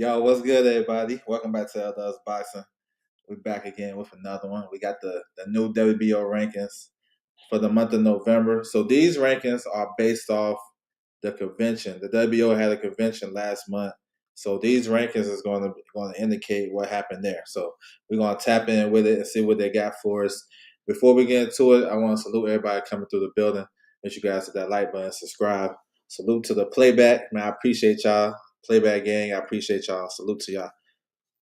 Yo, what's good, everybody? Welcome back to Elders Boxing. We're back again with another one. We got the new WBO rankings for the month of November. So these rankings are based off the convention. The WBO had a convention last month. So these rankings is going to indicate what happened there. So we're going to tap in with it and see what they got for us. Before we get into it, I want to salute everybody coming through the building. Make sure you guys hit that like button, subscribe. Salute to the playback. Man, I appreciate y'all. Playback gang, I appreciate y'all. Salute to y'all.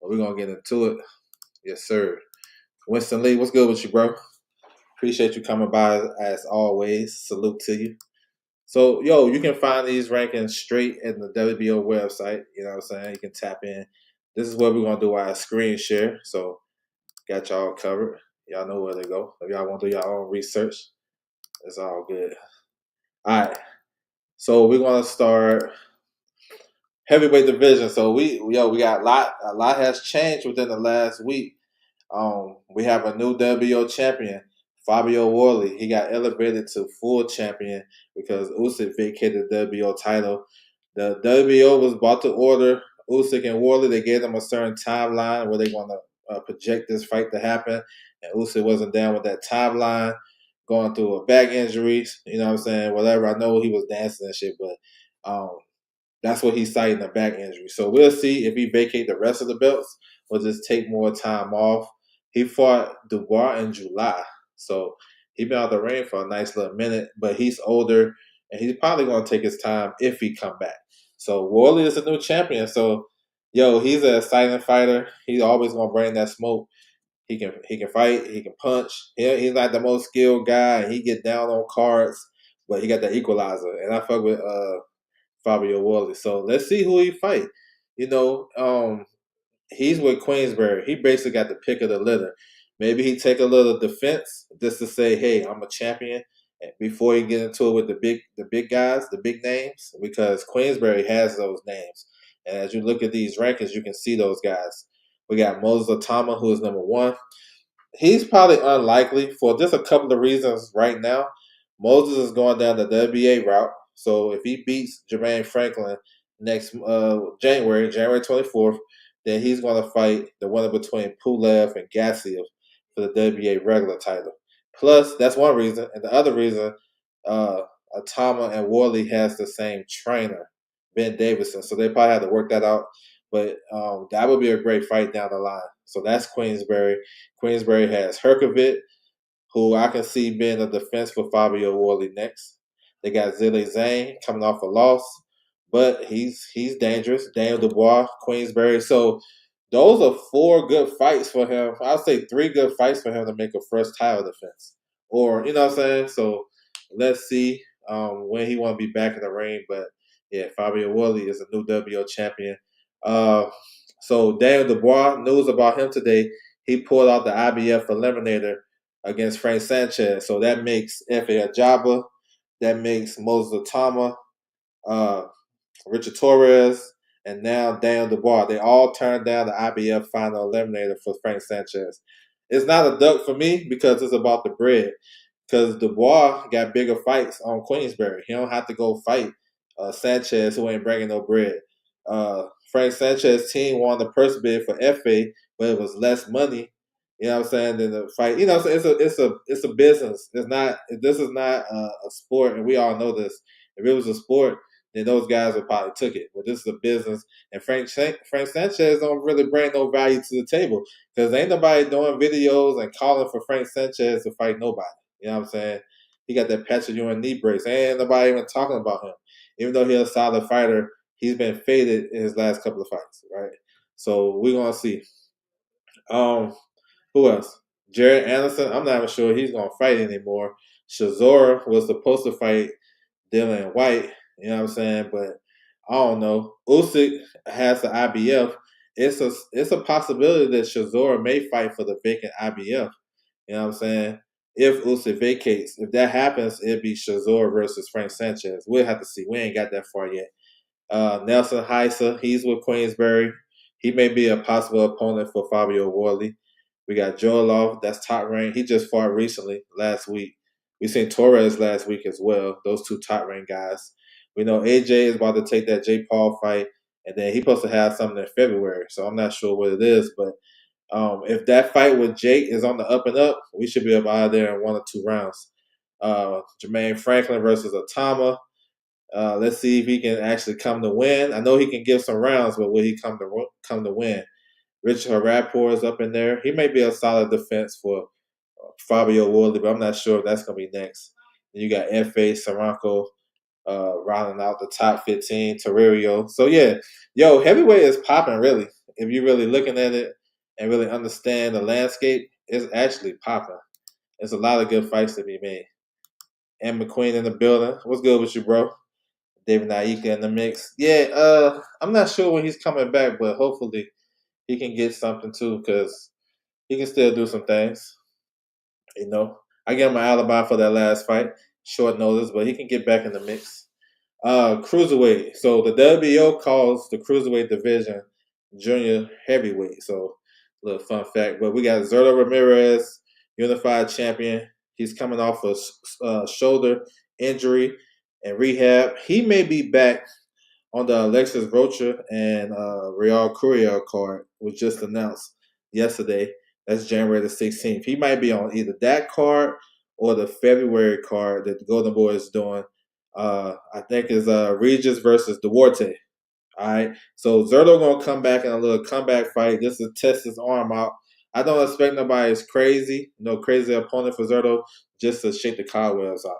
But we're going to get into it. Yes, sir. Winston Lee, what's good with you, bro? Appreciate you coming by as always. Salute to you. So, you can find these rankings straight in the WBO website. You know what I'm saying? You can tap in. This is what we're going to do our screen share. So, got y'all covered. Y'all know where to go. If y'all want to do your own research, it's all good. All right. So, we're going to start heavyweight division. So, we got a lot has changed within the last week. We have a new WBO champion, Fabio Worley. He got elevated to full champion because Usyk vacated the WBO title. The WBO was about to order Usyk and Worley. They gave them a certain timeline where they're going to project this fight to happen, and Usyk wasn't down with that timeline, going through a back injuries. You know what I'm saying? Whatever. I know he was dancing and shit, but that's what he's citing, a back injury. So we'll see if he vacate the rest of the belts or just take more time off. He fought Dubois in July, so he been out the ring for a nice little minute, but he's older, and he's probably going to take his time if he come back. So Worley is a new champion, so, he's an exciting fighter. He's always going to bring that smoke. He can fight, he can punch. He's not the most skilled guy, and he get down on cards, but he got the equalizer, and I fuck with Fabio Worley. So let's see who he fight. He's with Queensberry. He basically got the pick of the litter. Maybe he take a little defense just to say, "Hey, I'm a champion," before he get into it with the big guys, the big names, because Queensberry has those names. And as you look at these rankings, you can see those guys. We got Moses Otama, who is number one. He's probably unlikely for just a couple of reasons right now. Moses is going down the WBA route. So if he beats Jermaine Franklin next January 24th, then he's going to fight the winner between Pulev and Gassiev for the WBA regular title. Plus, that's one reason. And the other reason, Atama and Worley has the same trainer, Ben Davison. So they probably had to work that out. But that would be a great fight down the line. So that's Queensberry. Queensberry has Herkovic, who I can see being a defense for Fabio Worley next. They got Zilly Zane coming off a loss, but he's dangerous. Daniel Dubois, Queensberry. So those are four good fights for him. I'll say three good fights for him to make a first title defense. Or, you know what I'm saying? So let's see when he want to be back in the ring. But, yeah, Fabio Worley is a new WBO champion. So Daniel Dubois, news about him today, he pulled out the IBF eliminator against Frank Sanchez. So that makes F.A. Ajaba, that makes Moses Otama, Richard Torres, and now Daniel Dubois. They all turned down the IBF final eliminator for Frank Sanchez. It's not a duck for me because it's about the bread. Because Dubois got bigger fights on Queensberry. He don't have to go fight Sanchez, who ain't bringing no bread. Frank Sanchez's team won the purse bid for FA, but it was less money. You know what I'm saying? Than the fight. You know, so it's a business. This is not a sport, and we all know this. If it was a sport, then those guys would probably took it. But this is a business, and Frank Sanchez don't really bring no value to the table because ain't nobody doing videos and calling for Frank Sanchez to fight nobody. You know what I'm saying? He got that patch of urine knee brace. Ain't nobody even talking about him. Even though he's a solid fighter, he's been faded in his last couple of fights, right? So we're gonna see. Who else? Jared Anderson. I'm not even sure he's gonna fight anymore. Shazora was supposed to fight Dylan White. You know what I'm saying? But I don't know. Usyk has the IBF. It's a possibility that Shazora may fight for the vacant IBF. You know what I'm saying? If Usyk vacates, if that happens, it'd be Shazor versus Frank Sanchez. We'll have to see. We ain't got that far yet. Nelson Heisa, he's with Queensberry. He may be a possible opponent for Fabio Worley. We got Joelov, that's top ranked. He just fought recently, last week. We seen Torres last week as well. Those two top ranked guys. We know AJ is about to take that Jake Paul fight. and then he's supposed to have something in February. So I'm not sure what it is, but if that fight with Jake is on the up and up, we should be able out of there in 1 or 2 rounds. Jermaine Franklin versus Atama. Let's see if he can actually come to win. I know he can give some rounds, but will he come to win? Richard Rapport is up in there. He may be a solid defense for Fabio Wardley, but I'm not sure if that's going to be next. And you got F.A. Saranko rounding out the top 15, Torrio. So, yeah, heavyweight is popping, really. If you're really looking at it and really understand the landscape, it's actually popping. There's a lot of good fights to be made. And McQueen in the building. What's good with you, bro? David Naika in the mix. Yeah, I'm not sure when he's coming back, but hopefully he can get something too, because he can still do some things. I gave him an alibi for that last fight, short notice, but he can get back in the mix. Cruiserweight. So the WBO calls the cruiserweight division junior heavyweight. So a little fun fact. But we got Zerto Ramirez, unified champion. He's coming off a shoulder injury and rehab. He may be back on the Alexis Rocha and Real Courier card, was just announced yesterday. That's January the 16th. He might be on either that card or the February card that the Golden Boy is doing. I think is Regis versus Duarte. All right. So Zerto gonna come back in a little comeback fight just to test his arm out. I don't expect nobody's crazy, no crazy opponent for Zerto, just to shake the cobwebs out.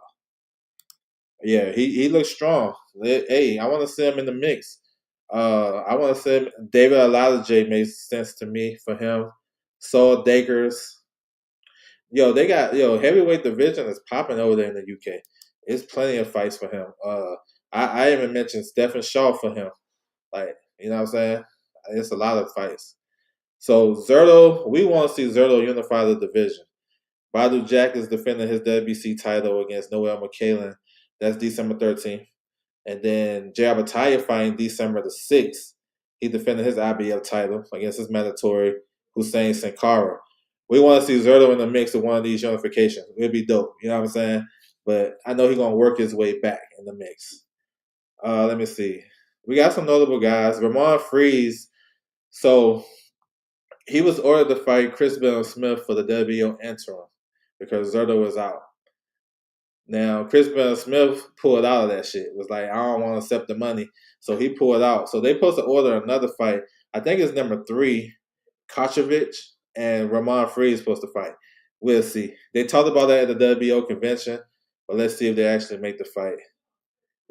Yeah, he looks strong. Hey, I want to see him in the mix. I want to see him. David Aladaje makes sense to me for him. Saul Dakers. They got heavyweight division is popping over there in the UK. It's plenty of fights for him. I even mentioned Stephen Shaw for him. Like, you know what I'm saying? It's a lot of fights. So Zerto, we want to see Zerto unify the division. Badu Jack is defending his WBC title against Noel McKaylen. That's December 13th. And then Jay Abataya fighting December the 6th. He defended his IBF title against his mandatory Hussein Sankara. We want to see Zerto in the mix of one of these unifications. It'd be dope. You know what I'm saying? But I know he's going to work his way back in the mix. Let me see. We got some notable guys. Ramon Freeze. So he was ordered to fight Chris Bell Smith for the WBO interim because Zerto was out. Now, Chris Bell Smith pulled out of that shit. Was like, I don't want to accept the money. So he pulled out. So they supposed to order another fight. I think it's number 3, Kochevich, and Ramon Freeze supposed to fight. We'll see. They talked about that at the WBO convention, but let's see if they actually make the fight.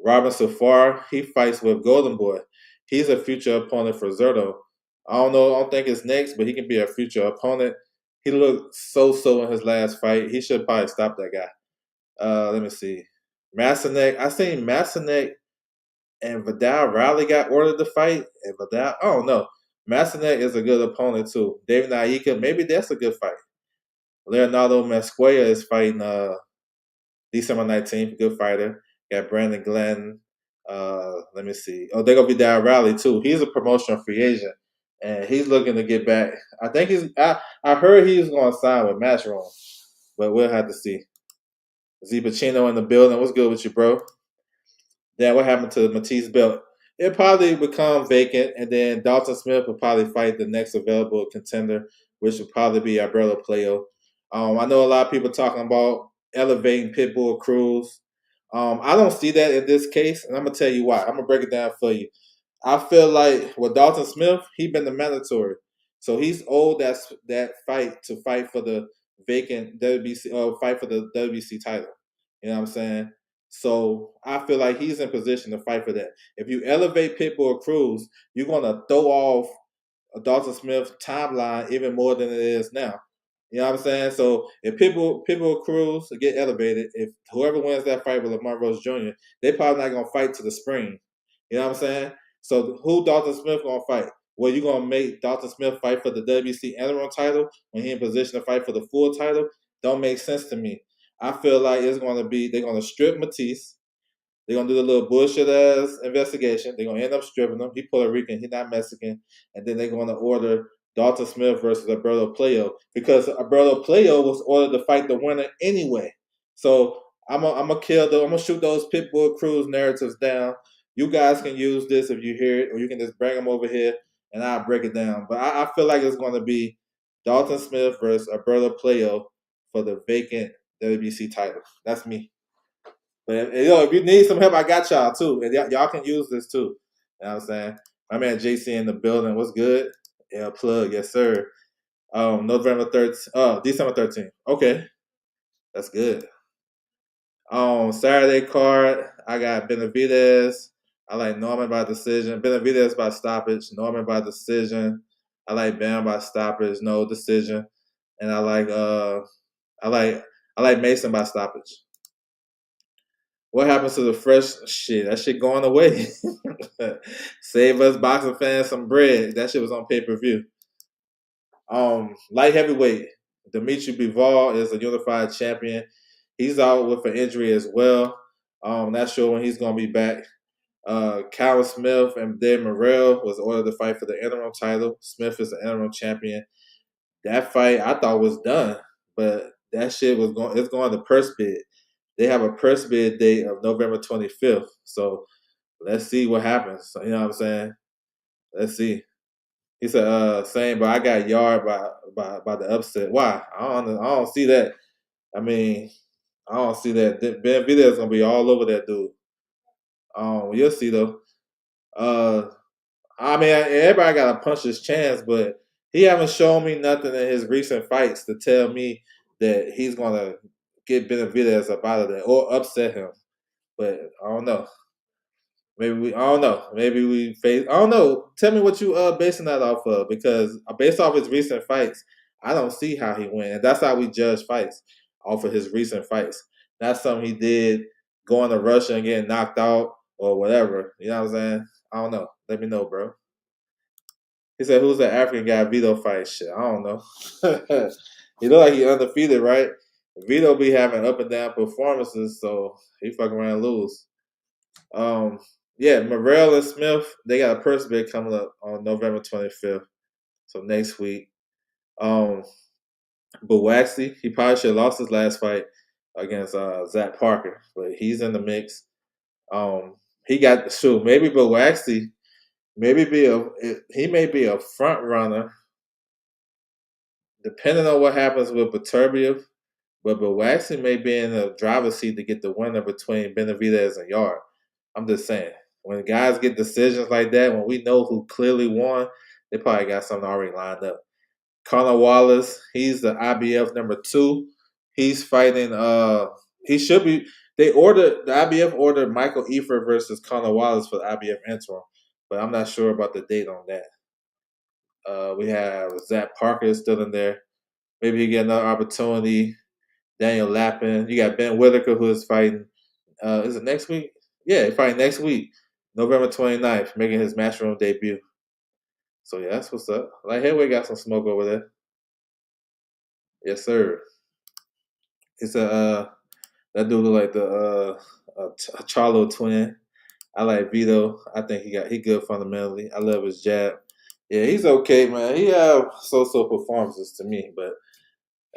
Robin Safar, he fights with Golden Boy. He's a future opponent for Zerto. I don't think it's next, but he can be a future opponent. He looked so in his last fight. He should probably stop that guy. Let me see. Massanek. I seen Massanek and Vidal Riley got ordered to fight. And Vidal, I don't know. Massanek is a good opponent too. David Naika, maybe that's a good fight. Leonardo Mesquia is fighting December 19th. Good fighter. Got Brandon Glenn. Let me see. Oh, they're gonna be Vidal Riley too. He's a promotional free agent, and he's looking to get back. I think I heard he's going to sign with Matchroom, but we'll have to see. Z Pacino in the building. What's good with you, bro? Then what happened to Matisse belt? It probably become vacant, and then Dalton Smith will probably fight the next available contender, which would probably be Alberto Playo. I know a lot of people talking about elevating Pitbull Cruz. I don't see that in this case, and I'm gonna tell you why. I'm gonna break it down for you. I feel like with Dalton Smith, he been the mandatory, so he's owed that fight to fight for the vacant WBC or fight for the WBC title. You know what I'm saying? So I feel like he's in position to fight for that. If you elevate Pitbull Cruz, you're gonna throw off a Dalton Smith timeline even more than it is now. You know what I'm saying? So if Pitbull Cruz get elevated, if whoever wins that fight with Lamar Rose Jr., they probably not gonna fight to the spring. You know what I'm saying? So who Dalton Smith gonna fight? Well, you gonna make Dalton Smith fight for the WBC interim title when he in position to fight for the full title? Don't make sense to me. I feel like it's gonna be they're gonna strip Matisse. They're gonna do the little bullshit ass investigation. They're gonna end up stripping him. He Puerto Rican, he not Mexican, and then they're gonna order Dalton Smith versus Alberto Playo because Alberto Playo was ordered to fight the winner anyway. So I'm gonna shoot those Pitbull Cruz narratives down. You guys can use this if you hear it, or you can just bring them over here and I'll break it down. But I feel like it's going to be Dalton Smith versus Alberto Playo for the vacant WBC title. That's me. But if you need some help, I got y'all too, and y'all can use this too. You know what I'm saying? My man JC in the building. What's good? Yeah, plug, yes sir. November 13th, December 13th. Okay, that's good. Saturday card, I got Benavidez. I like Norman by decision. Benavidez by stoppage. Norman by decision. I like Bam by stoppage, no decision. And I like I like Mason by stoppage. What happens to the fresh shit? That shit going away. Save us boxing fans some bread. That shit was on pay-per-view. Light heavyweight. Dimitri Bivol is a unified champion. He's out with an injury as well. Not sure when he's gonna be back. Callum Smith and Dave Morrell was ordered to fight for the interim title. Smith is the interim champion. That fight I thought was done, but that shit was going. It's going to purse bid. They have a purse bid date of November 25th. So let's see what happens. So, you know what I'm saying? Let's see. He said, same, but I got yard by the upset. Why? I don't see that. I mean, I don't see that. Ben Vita is gonna be all over that dude. You'll see though. Uh, I mean, everybody got to punch his chance, but he haven't shown me nothing in his recent fights to tell me that he's gonna get Benavidez up out of there or upset him. But I don't know. I don't know. Maybe we face. I don't know. Tell me what you basing that off of, because based off his recent fights, I don't see how he win. And that's how we judge fights, off of his recent fights. Not something he did going to Russia and getting knocked out or whatever. You know what I'm saying? I don't know. Let me know, bro. He said, "Who's the African guy Vito fight?" Shit, I don't know. He look like he undefeated, right? Vito be having up and down performances, so he fucking around and lose. Um, yeah, Morrell and Smith, they got a purse bid coming up on November 25th, so next week. Um, but Waxy, he probably should have lost his last fight against Zach Parker, but he's in the mix. He got maybe, but Waxy maybe he may be a front runner depending on what happens with Beterbiev. But Waxy may be in the driver's seat to get the winner between Benavidez and Yard. I'm just saying, when guys get decisions like that, when we know who clearly won, they probably got something already lined up. Connor Wallace, he's the IBF number 2. He's fighting. He should be. The IBF ordered Michael Efer versus Connor Wallace for the IBF interim, but I'm not sure about the date on that. We have Zach Parker still in there. Maybe he get another opportunity. Daniel Lappin. You got Ben Whitaker, who is fighting. Is it next week? Yeah, he's fighting next week, November 29th, making his Matchroom debut. So yeah, that's what's up. Like Heavyweight got some smoke over there. Yes, sir. It's that dude look like the Charlo twin. I like Vito. I think he good fundamentally. I love his jab. Yeah, he's okay, man. He have so performances to me, but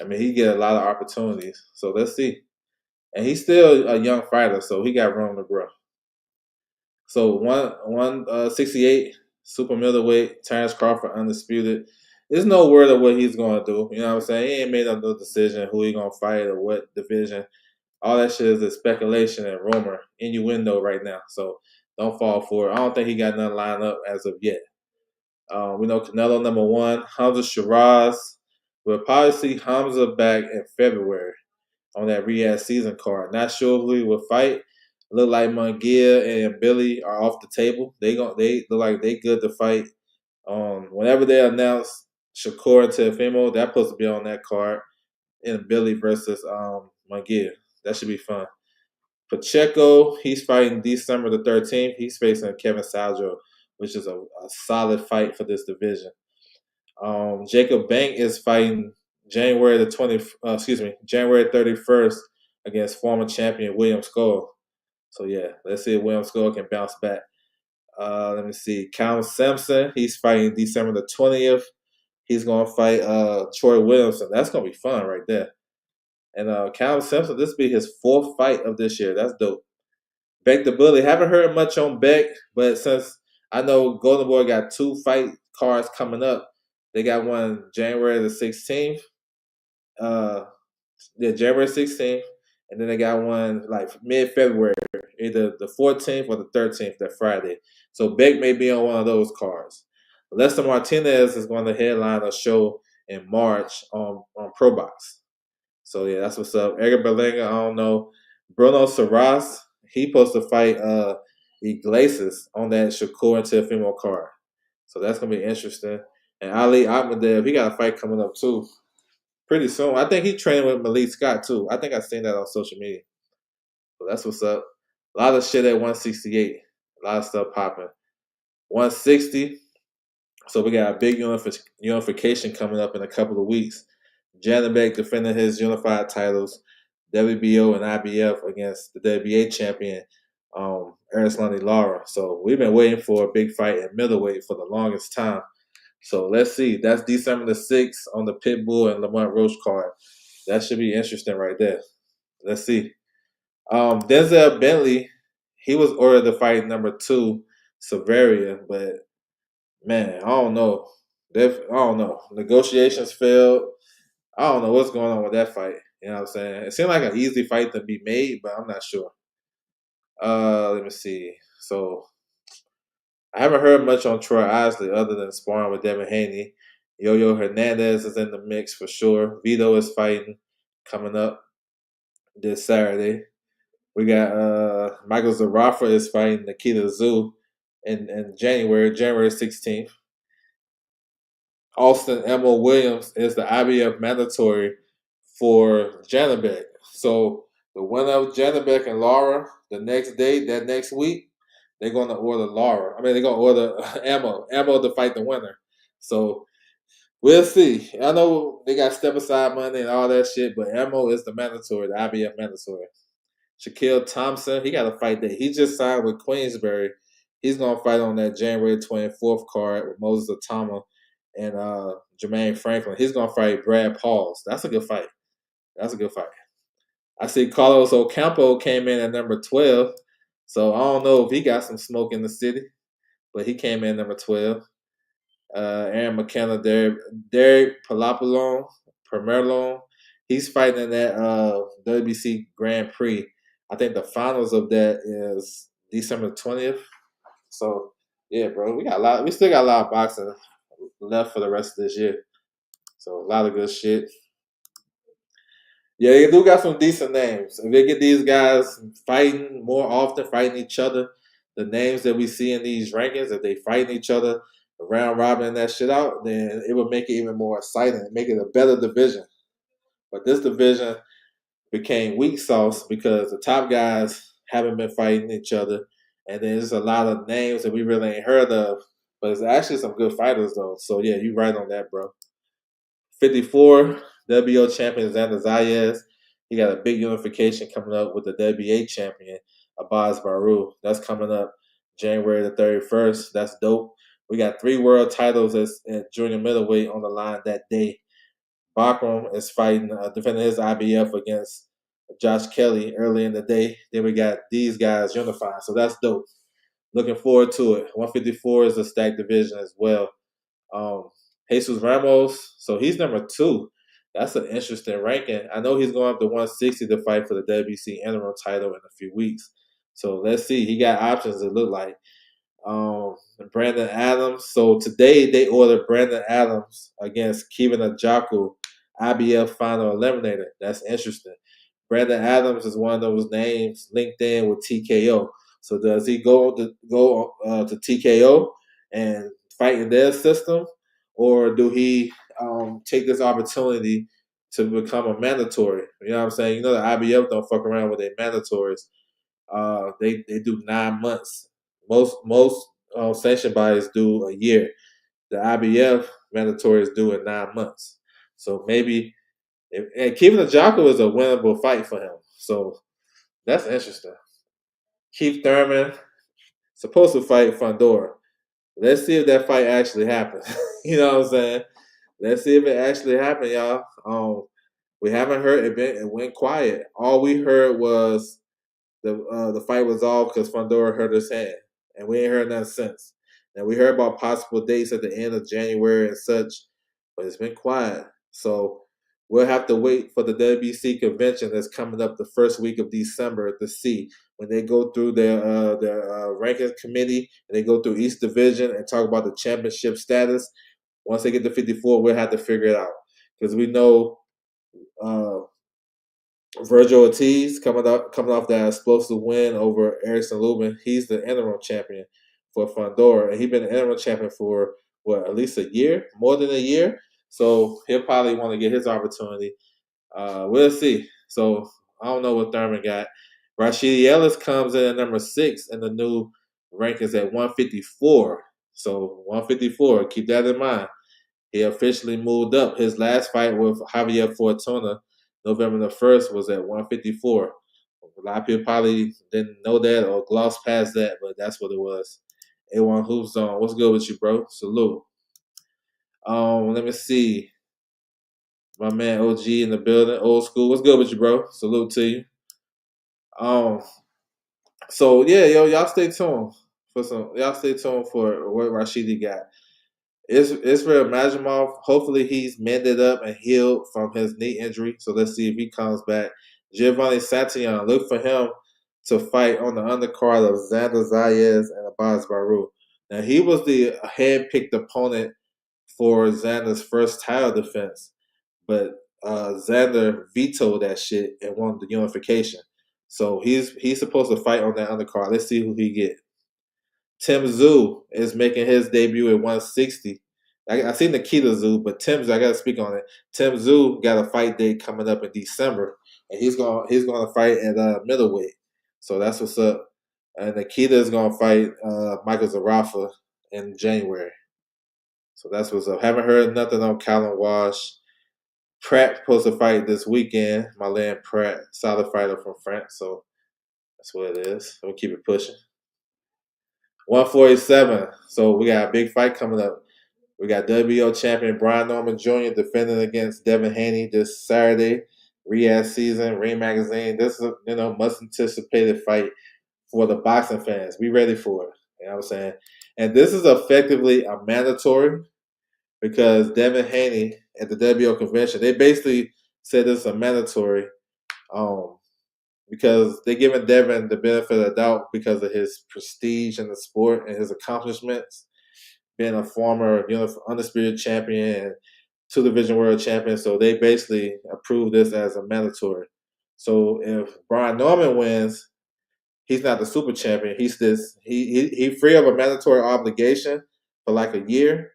I mean he get a lot of opportunities. So let's see. And he's still a young fighter, so he got room to grow. So 168 super middleweight, Terrence Crawford undisputed. There's no word of what he's gonna do. You know what I'm saying? He ain't made no decision who he gonna fight or what division. All that shit is a speculation and rumor, innuendo right now. So don't fall for it. I don't think he got nothing lined up as of yet. We know Canelo number 1, Hamza Shiraz. We'll probably see Hamza back in February on that Riyadh season card. Not sure who he will fight. Look like Munguia and Billy are off the table. They look like they good to fight. Whenever they announce Shakur and Teofimo, that's supposed to be on that card. And Billy versus Munguia. That should be fun. Pacheco, he's fighting December the 13th. He's facing Kevin Saljo, which is a solid fight for this division. Jacob Bank is fighting January 31st against former champion William Skull. So yeah, let's see if William Skull can bounce back. Let me see. Callum Sampson, he's fighting December the 20th. He's gonna fight Troy Williamson. That's gonna be fun right there. And Callum Sampson, this will be his 4th fight of this year. That's dope. Beck the Bully. Haven't heard much on Beck, but since I know Golden Boy got 2 fight cards coming up, they got one January the 16th. Uh, yeah, January 16th, and then they got one like mid-February, either the 14th or the 13th, that Friday. So Beck may be on one of those cards. Lester Martinez is going to headline a show in March on ProBox. So yeah, that's what's up. Edgar Berlanga, I don't know. Bruno Saras, he supposed to fight Iglesias on that Shakur and Teofimo card. So that's gonna be interesting. And Ali Ahmedev, he got a fight coming up too pretty soon. I think he's training with Malik Scott too. I think I've seen that on social media. So that's what's up. A lot of shit at 168. A lot of stuff popping. 160. So we got a big unification coming up in a couple of weeks. Janabek defending his unified titles, WBO and IBF against the WBA champion, Arislani Lara. So we've been waiting for a big fight in middleweight for the longest time. So let's see. That's December the 6th on the Pitbull and Lamont Roach card. That should be interesting right there. Let's see. Denzel Bentley, he was ordered to fight number 2, Severia, but man, I don't know. I don't know. Negotiations failed. I don't know what's going on with that fight. You know what I'm saying? It seemed like an easy fight to be made, but I'm not sure. Let me see. So I haven't heard much on Troy Isley other than sparring with Devin Haney. Yo-Yo Hernandez is in the mix for sure. Vito is fighting coming up this Saturday. We got Michael Zarafa is fighting Nikita Zoo in January 16th. Austin Emil Williams is the IBF mandatory for Janabek. So the winner of Janabek and Lara, the next day, that next week, they're going to order Lara. I mean, they're going to order Emil to fight the winner. So we'll see. I know they got step aside money and all that shit, but Emil is the mandatory, the IBF mandatory. Shaquille Thompson, he got a fight day. He just signed with Queensberry. He's going to fight on that January 24th card with Moses Atama and Jermaine Franklin. He's going to fight Brad Pauls. That's a good fight. That's a good fight. I see Carlos Ocampo came in at number 12. So I don't know if he got some smoke in the city, but he came in number 12. Aaron McKenna, Derek Permerlon, he's fighting in that WBC Grand Prix. I think the finals of that is December 20th. So yeah, bro, we still got a lot of boxing left for the rest of this year. So a lot of good shit. Yeah, they do got some decent names. If they get these guys fighting more often, fighting each other, the names that we see in these rankings, if they fighting each other, round robin that shit out, then it would make it even more exciting, make it a better division. But this division became weak sauce because the top guys haven't been fighting each other, and there's a lot of names that we really ain't heard of. But it's actually some good fighters though. So yeah, you right on that, bro. 54 WBO champion Xander Zayas. He got a big unification coming up with the WBA champion Abbas Baru. That's coming up January the 31st. That's dope. We got 3 world titles at junior middleweight on the line that day. Bakram is fighting, defending his IBF against Josh Kelly early in the day. Then we got these guys unified. So that's dope. Looking forward to it. 154 is a stacked division as well. Jesus Ramos, so he's number 2. That's an interesting ranking. I know he's going up to 160 to fight for the WBC interim title in a few weeks. So let's see. He got options, it look like. Brandon Adams. So today they ordered Brandon Adams against Kevin Ajaku, IBF final eliminator. That's interesting. Brandon Adams is one of those names linked in with TKO. So does he go to TKO and fight in their system, or do he take this opportunity to become a mandatory? You know what I'm saying? You know the IBF don't fuck around with their mandatories. They do 9 months. Most sanction bodies do a year. The IBF mandatories do in 9 months. So maybe, and Kevin Ajaku is a winnable fight for him. So that's interesting. Keith Thurman supposed to fight Fundora. Let's see if that fight actually happens. You know what I'm saying? Let's see if it actually happened, y'all. We haven't heard it. It went quiet. All we heard was the fight was off because Fundora hurt his hand, and we ain't heard nothing since. And we heard about possible dates at the end of January and such, but it's been quiet. So we'll have to wait for the WBC convention that's coming up the first week of December to see when they go through their ranking committee and they go through each division and talk about the championship status. Once they get to 54, we'll have to figure it out because we know uh, Virgil Ortiz coming off that explosive win over Erickson Lubin. He's the interim champion for Fundora, and he's been the interim champion for what, at least a year, more than a year. So he'll probably want to get his opportunity. We'll see. So I don't know what Thurman got. Rashidi Ellis comes in at number 6 in the new rankings at 154. So 154, keep that in mind. He officially moved up. His last fight with Javier Fortuna, November the 1st, was at 154. A lot of people probably didn't know that or glossed past that, but that's what it was. A1 Hoop Zone. What's good with you, bro? Salute. Let me see. My man OG in the building, old school. What's good with you, bro? Salute to you. Um, so yeah, yo, y'all stay tuned for some. Y'all stay tuned for what Rashidi got. Israel Majimov, hopefully he's mended up and healed from his knee injury. So let's see if he comes back. Giovanni Santillan, look for him to fight on the undercard of Xander Zayas and Abbas Baru. Now, he was the hand-picked opponent for Xander's first title defense, but Xander vetoed that shit and won the unification. So he's supposed to fight on that undercard. Let's see who he get. Tim Tszyu is making his debut at 160. I seen Nikita Tszyu, but Tim Tszyu, I gotta speak on it. Tim Tszyu got a fight date coming up in December, and he's gonna fight at middleweight. So that's what's up. And Nikita is gonna fight Michael Zarafa in January. So that's what's up. Haven't heard nothing on Callum Walsh. Pratt supposed to fight this weekend. My man Pratt, solid fighter from France. So that's what it is. We'll keep it pushing. 147. So we got a big fight coming up. We got WBO champion Brian Norman Jr. defending against Devin Haney this Saturday. Riyadh season, Ring Magazine. This is a much anticipated fight for the boxing fans. Be ready for it. You know what I'm saying? And this is effectively a mandatory because Devin Haney at the WBO convention, they basically said it's a mandatory because they're giving Devin the benefit of the doubt because of his prestige in the sport and his accomplishments, being a former undisputed champion and 2-division world champion. So they basically approved this as a mandatory. So if Brian Norman wins, he's not the super champion. He's he free of a mandatory obligation for like a year,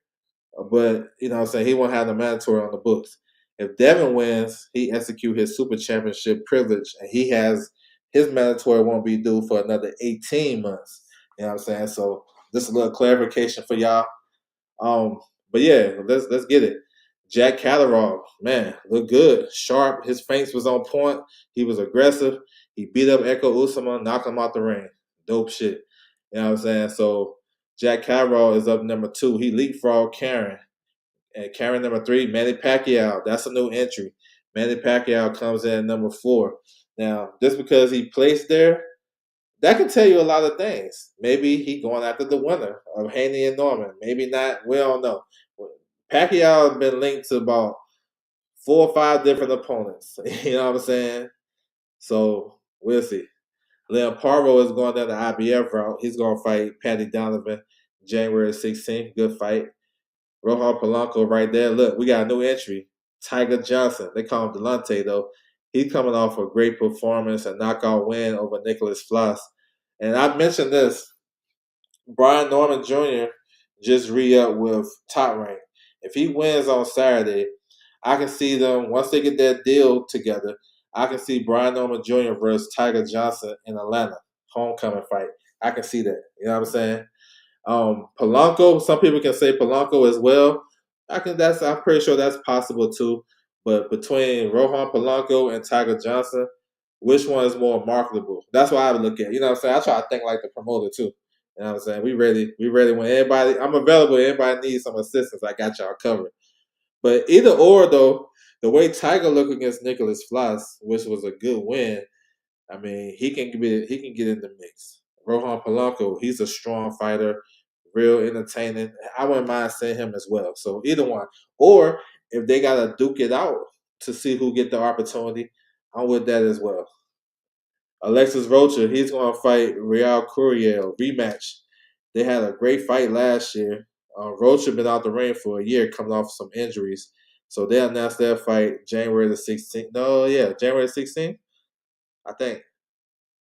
but you know what I'm saying, he won't have the mandatory on the books. If Devin wins, he execute his super championship privilege, and he has his mandatory won't be due for another 18 months. You know what I'm saying? So just a little clarification for y'all. But yeah, let's get it. Jack Catterall, man, looked good, sharp. His feints was on point. He was aggressive. He beat up Echo Usman, knocked him out the ring. Dope shit. You know what I'm saying? So Jack Catterall is up number 2. He leapfrogged Karen. And Karen number 3, Manny Pacquiao. That's a new entry. Manny Pacquiao comes in at number 4. Now, just because he placed there, that can tell you a lot of things. Maybe he going after the winner of Haney and Norman. Maybe not. We don't know. Pacquiao has been linked to about 4 or 5 different opponents. You know what I'm saying? So we'll see. Leon Parvo is going down the IBF route. He's going to fight Patty Donovan January 16th. Good fight. Rohan Polanco right there. Look, we got a new entry. Tiger Johnson. They call him Delonte, though. He's coming off a great performance, a knockout win over Nicholas Floss. And I mentioned this. Brian Norman Jr. just re-upped with Top Rank. If he wins on Saturday, I can see them, once they get that deal together, I can see Brian Norman Jr. versus Tiger Johnson in Atlanta. Homecoming fight. I can see that. You know what I'm saying? Polanco, some people can say Polanco as well. I'm pretty sure that's possible too. But between Rohan Polanco and Tiger Johnson, which one is more marketable? That's what I would look at. You know what I'm saying? I try to think like the promoter too. You know what I'm saying? We ready when everybody, I'm available. Everybody needs some assistance. I got y'all covered. But either or though, the way Tiger looked against Nicholas Floss, which was a good win, I mean, he can get in the mix. Rohan Polanco, he's a strong fighter, real entertaining. I wouldn't mind seeing him as well. So either one, or if they gotta duke it out to see who get the opportunity, I'm with that as well. Alexis Rocha, he's going to fight Real Curiel rematch. They had a great fight last year. Rocha been out the ring for a year, coming off some injuries. So they announced their fight January the 16th. No, yeah, January the 16th, I think.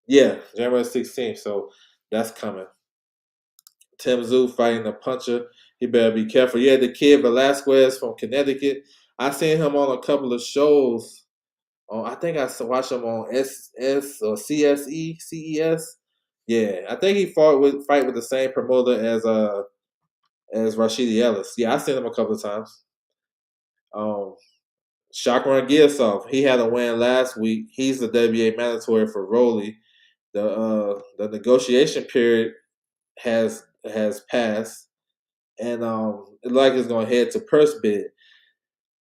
Yeah, January 16th. So that's coming. Tim Zoo fighting a puncher. He better be careful. Yeah, the kid Velasquez from Connecticut. I seen him on a couple of shows. I think I watched him on SS or CES. Yeah, I think he fight with the same promoter as Rashidi Ellis. Yeah, I seen him a couple of times. Um, Shakran Giasov, he had a win last week. He's the WBA mandatory for Rolly. The negotiation period has passed, and it like it's gonna head to purse bid.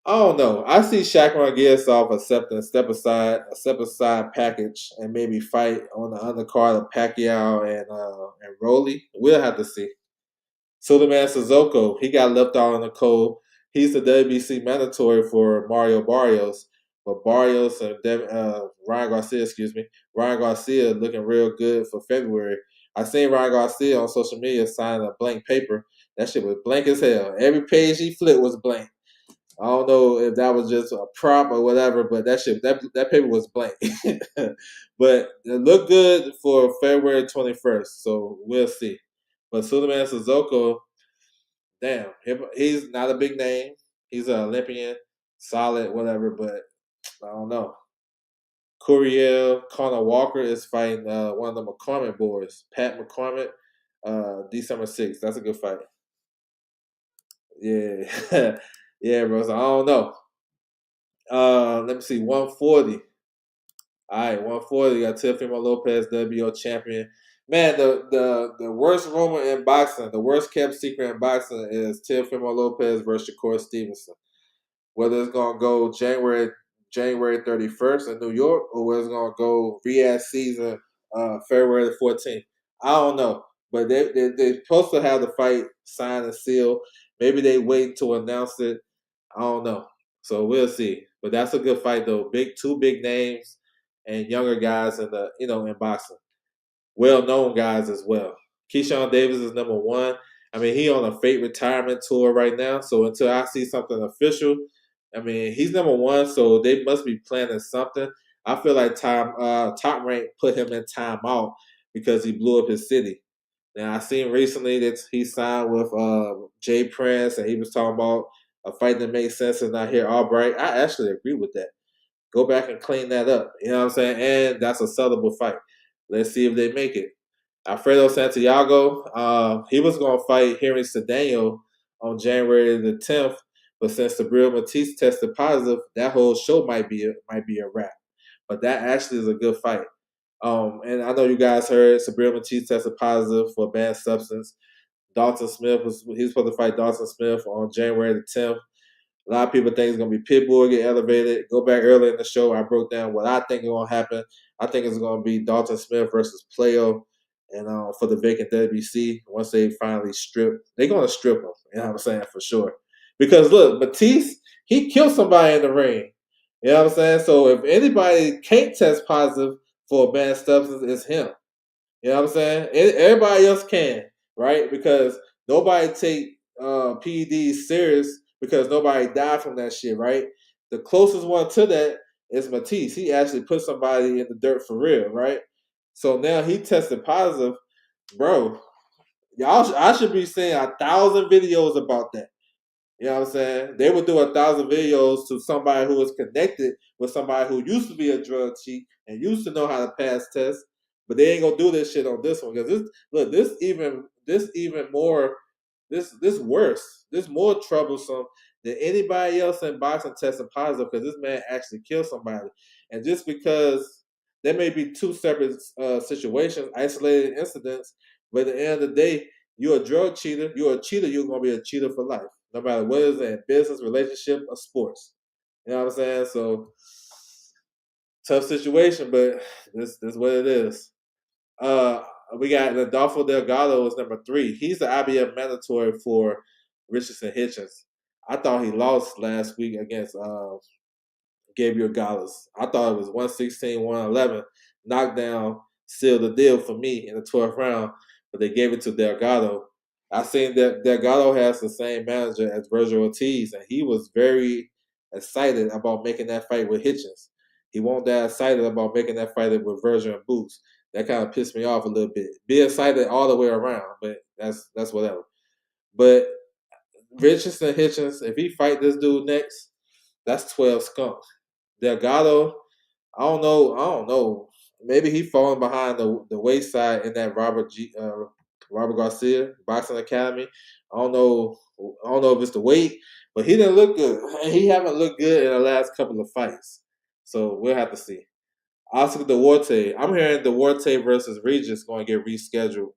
I don't know. I see Shakran Giasov accepting a step aside package and maybe fight on the undercard of Pacquiao and Rolly. We'll have to see. Suleiman Sissoko, he got left out in the cold. He's the WBC mandatory for Mario Barrios, but Barrios and Ryan Garcia, Ryan Garcia looking real good for February. I seen Ryan Garcia on social media sign a blank paper. That shit was blank as hell. Every page he flipped was blank. I don't know if that was just a prop or whatever, but that paper was blank. But it looked good for February 21st, so we'll see. But Suleiman Suzuko, damn, he's not a big name. He's an Olympian, solid, whatever, but I don't know. Curiel Connor Walker is fighting one of the McCormick boys, Pat McCormick, December 6th. That's a good fight. Yeah. Yeah, bro. So I don't know. Let me see, 140. All right, 140. Got Teofimo Lopez, WBO champion. Man, the worst rumor in boxing, the worst kept secret in boxing is Teofimo Lopez versus Shakur Stevenson. Whether it's gonna go January 31st in New York, or whether it's gonna go Riyadh season February the 14th. I don't know, but they're supposed to have the fight signed and sealed. Maybe they wait to announce it. I don't know. So we'll see. But that's a good fight though. Two big names and younger guys in boxing. Well known guys as well. Keyshawn Davis is number one. I mean, he on a fake retirement tour right now. So until I see something official, I mean, he's number one. So they must be planning something. I feel like Top Rank put him in timeout because he blew up his city. Now I seen recently that he signed with Jay Prince, and he was talking about a fight that makes sense and not here Albright. I actually agree with that. Go back and clean that up. You know what I'm saying? And that's a sellable fight. Let's see if they make it. Alfredo Santiago, he was going to fight Henry Cedeno on January the 10th, but since Sabril Matisse tested positive, that whole show might be a wrap. But that actually is a good fight. And I know you guys heard Sabril Matisse tested positive for a banned substance. He's supposed to fight Dawson Smith on January the 10th. A lot of people think it's going to be Pitbull get elevated. Go back earlier in the show, I broke down what I think is going to happen. I think it's going to be Dalton Smith versus Playo, and for the vacant WBC, once they finally strip, they're going to strip him. You know what I'm saying? For sure. Because look, Matisse, he killed somebody in the ring. You know what I'm saying? So if anybody can't test positive for a banned substance, it's him. You know what I'm saying? Everybody else can, right? Because nobody take PEDs serious because nobody died from that shit, right? The closest one to that is Matisse. He actually put somebody in the dirt for real, right? So now he tested positive, bro. I should be seeing 1,000 videos about that. You know what I'm saying? They would do 1,000 videos to somebody who was connected with somebody who used to be a drug cheat and used to know how to pass tests, but they ain't gonna do this shit on this one because this worse. This more troublesome than anybody else in boxing testing positive because this man actually killed somebody, and just because there may be two separate situations, isolated incidents, but at the end of the day, you're a drug cheater. You're a cheater. You're gonna be a cheater for life, no matter what it is in business, relationship, or sports. You know what I'm saying? So tough situation, but this is what it is. Uh, we got Adolfo Delgado is number 3. He's the IBF mandatory for Richardson Hitchens. I thought he lost last week against Gabriel Gallus. I thought it was 116, 111. Knockdown sealed the deal for me in the 12th round, but they gave it to Delgado. I seen that Delgado has the same manager as Virgil Ortiz, and he was very excited about making that fight with Hitchens. He wasn't that excited about making that fight with Virgil and Boots. That kind of pissed me off a little bit. Be excited all the way around, but that's whatever. But Richardson Hitchens, if he fight this dude next, that's 12 skunks. Delgado, I don't know. Maybe he falling behind the wayside in that Robert Garcia Boxing Academy. I don't know. I don't know if it's the weight, but he didn't look good. And he haven't looked good in the last couple of fights. So we'll have to see. Oscar Duarte. I'm hearing Duarte versus Regis going to get rescheduled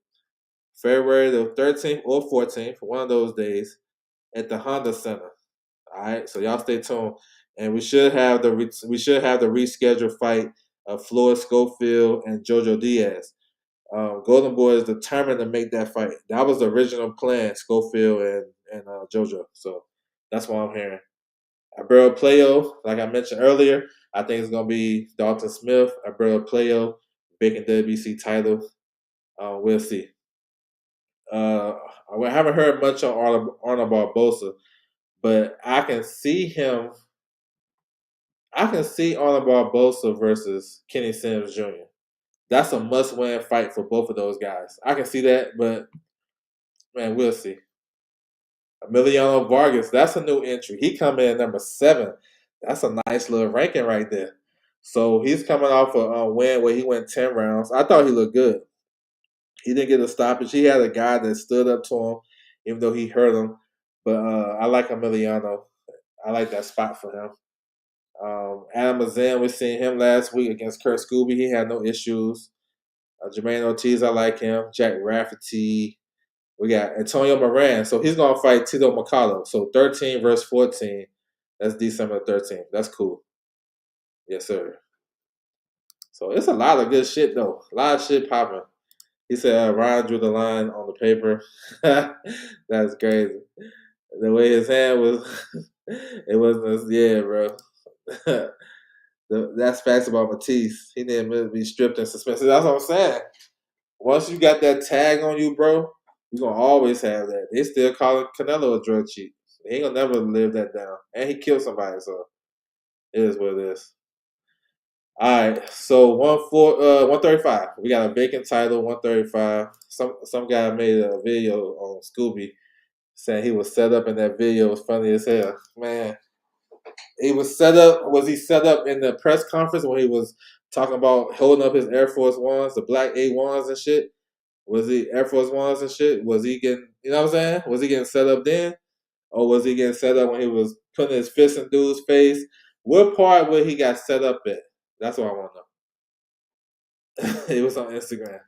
February the 13th or 14th, one of those days, at the Honda Center. All right, so y'all stay tuned, and we should have the rescheduled fight of Floyd Schofield and JoJo Diaz. Golden Boy is determined to make that fight. That was the original plan, Schofield and JoJo. So that's what I'm hearing. Alberto Playo, like I mentioned earlier, I think it's gonna be Dalton Smith, Alberto Playo, Bacon WBC title. We'll see. Uh, I haven't heard much on Arnold Barbosa, but I can see him. I can see Arnold Barbosa versus Kenny Sims Jr. That's a must-win fight for both of those guys. I can see that, but man, we'll see. Emiliano Vargas, that's a new entry. He come in at number 7. That's a nice little ranking right there. So he's coming off a win where he went 10 rounds. I thought he looked good. He didn't get a stoppage. He had a guy that stood up to him, even though he hurt him. But I like Emiliano. I like that spot for him. Adam Azan, we seen him last week against Kurt Scooby. He had no issues. Jermaine Ortiz, I like him. Jack Rafferty. We got Antonio Moran. So he's going to fight Tito Macalo. So 13 versus 14. That's December 13th. That's cool. Yes, sir. So it's a lot of good shit, though. A lot of shit popping. He said Ryan drew the line on the paper. That's crazy. The way his hand was, it wasn't, yeah, bro. That's facts about Matisse. He didn't be stripped and suspended. That's what I'm saying. Once you got that tag on you, bro, you're going to always have that. They still calling Canelo a drug cheat. He ain't going to never live that down. And he killed somebody, so it is what it is. All right, so 135. We got a vacant title, 135. Some guy made a video on Scooby saying he was set up in that video. It was funny as hell. Man, he was set up. Was he set up in the press conference when he was talking about holding up his Air Force Ones, the black A1s and shit? Was he Air Force Ones and shit? Was he getting, you know what I'm saying? Was he getting set up then? Or was he getting set up when he was putting his fist in dude's face? What part where he got set up at? That's what I want to know. It was on Instagram.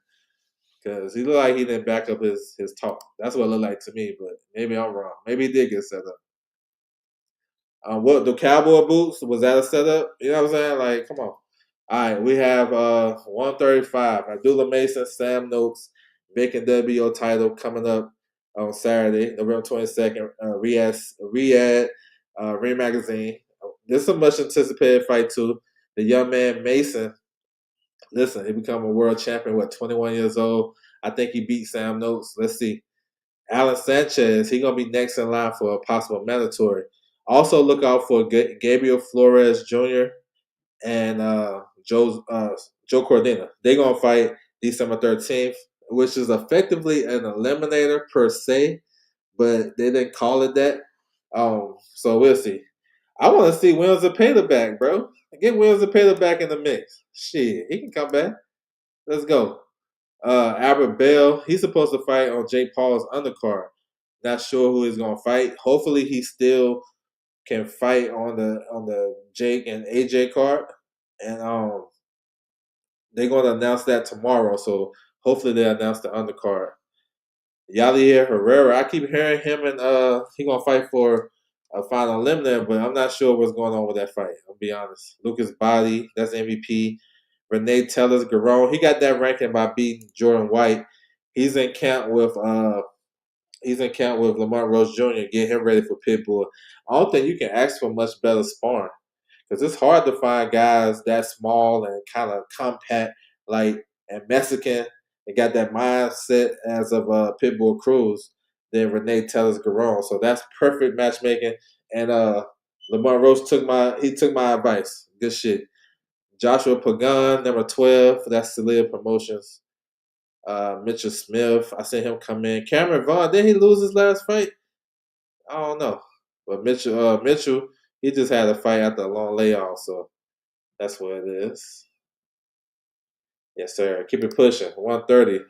Because he looked like he didn't back up his talk. That's what it looked like to me, but maybe I'm wrong. Maybe he did get set up. What the cowboy boots, was that a setup? You know what I'm saying? Like, come on. All right, we have 135. Abdullah Mason, Sam Noakes, vacant WBO title coming up on Saturday, November 22nd. Riyadh Ring Magazine. This is a much anticipated fight too. The young man Mason, listen, he become a world champion. 21 years old. I think he beat Sam Noakes. Let's see. Alan Sanchez, he gonna be next in line for a possible mandatory. Also, look out for Gabriel Flores Jr. and Joe Cordina. They're gonna fight December 13th, which is effectively an eliminator per se, but they didn't call it that. So we'll see. I want to see Williams Zepeda back, bro. Get Williams Zepeda back in the mix. Shit, he can come back. Let's go. Albert Bell, he's supposed to fight on Jake Paul's undercard. Not sure who he's gonna fight. Hopefully, he still can fight on the Jake and AJ card, and they're gonna announce that tomorrow. So hopefully, they announce the undercard. Yalier Herrera, I keep hearing him and he gonna fight for a final eliminator, but I'm not sure what's going on with that fight. I'll be honest. Lucas Body, that's MVP. Renee Tellers Garone, he got that ranking by beating Jordan White. He's in camp with Lamont Rose Jr. Get him ready for Pitbull. I don't think you can ask for much better sparring because it's hard to find guys that small and kind of compact, like and Mexican, and got that mindset as of Pitbull Cruz than Renee Tellers Garone. So that's perfect matchmaking. And Lamont Rose took my advice. Good shit. Joshua Pagan, number 12. That's Celia Promotions. Mitchell Smith, I seen him come in. Cameron Vaughn, did he lose his last fight? I don't know. But Mitchell, he just had a fight after a long layoff, so that's what it is. Yes, sir. Keep it pushing. 130.